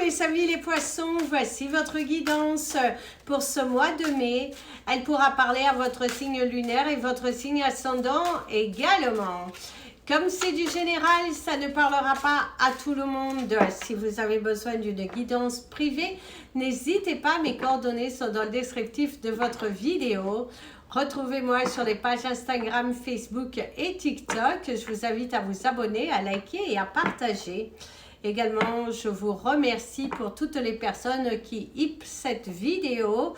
mes amis les poissons, voici votre guidance pour ce mois de mai. Elle pourra parler à votre signe lunaire et votre signe ascendant également. Comme c'est du général, ça ne parlera pas à tout le monde. Si vous avez besoin d'une guidance privée, n'hésitez pas, mes coordonnées sont dans le descriptif de votre vidéo. Retrouvez-moi sur les pages Instagram, Facebook et TikTok. Je vous invite à vous abonner, à liker et à partager. Également, je vous remercie pour toutes les personnes qui hypent cette vidéo.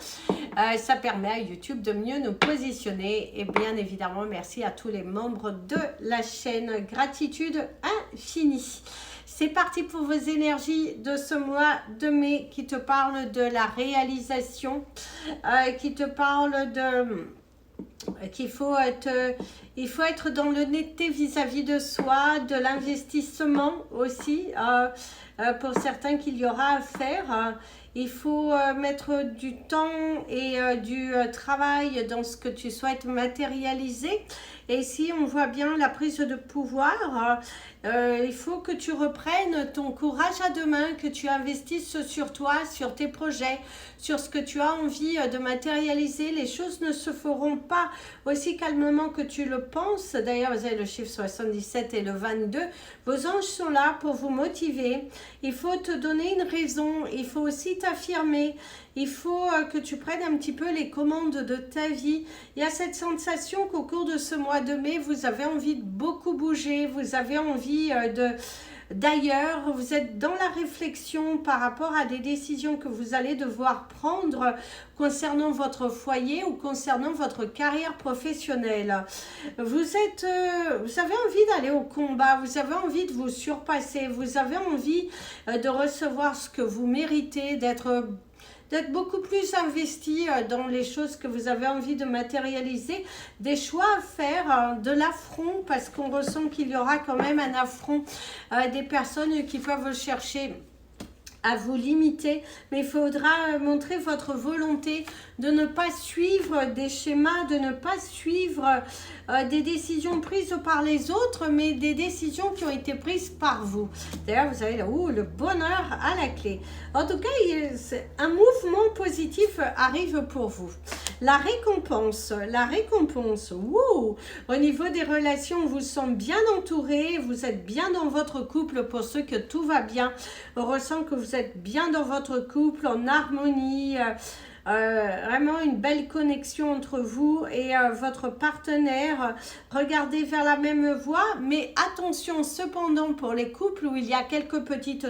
Ça permet à YouTube de mieux nous positionner. Et bien évidemment, merci à tous les membres de la chaîne. Gratitude infinie. C'est parti pour vos énergies de ce mois de mai qui te parle de la réalisation, qui te parle de... qu'il faut être dans l'honnêteté vis-à-vis de soi, de l'investissement aussi, pour certains qu'il y aura à faire. Il faut mettre du temps et du travail dans ce que tu souhaites matérialiser. Et ici, on voit bien la prise de pouvoir. Il faut que tu reprennes ton courage à deux mains, que tu investisses sur toi, sur tes projets, sur ce que tu as envie de matérialiser. Les choses ne se feront pas aussi calmement que tu le penses. D'ailleurs, vous avez le chiffre 77 et le 22. Vos anges sont là pour vous motiver. Il faut te donner une raison. Il faut aussi t'affirmer. Il faut que tu prennes un petit peu les commandes de ta vie. Il y a cette sensation qu'au cours de ce mois de mai, vous avez envie de beaucoup bouger. Vous avez envie d'ailleurs, vous êtes dans la réflexion par rapport à des décisions que vous allez devoir prendre concernant votre foyer ou concernant votre carrière professionnelle. Vous avez envie d'aller au combat, vous avez envie de vous surpasser, vous avez envie de recevoir ce que vous méritez, d'être beaucoup plus investi dans les choses que vous avez envie de matérialiser, des choix à faire, de l'affront, parce qu'on ressent qu'il y aura quand même un affront, des personnes qui peuvent chercher à vous limiter, mais il faudra montrer votre volonté de ne pas suivre des schémas, de ne pas suivre des décisions prises par les autres, mais des décisions qui ont été prises par vous. D'ailleurs, vous avez là, le bonheur à la clé. En tout cas, un mouvement positif arrive pour vous. La récompense, au niveau des relations, on vous sent bien entouré, vous êtes bien dans votre couple, pour ceux que tout va bien, on ressent que vous êtes bien dans votre couple, en harmonie, vraiment une belle connexion entre vous et votre partenaire. Regardez vers la même voie, mais attention cependant pour les couples où il y a quelques petites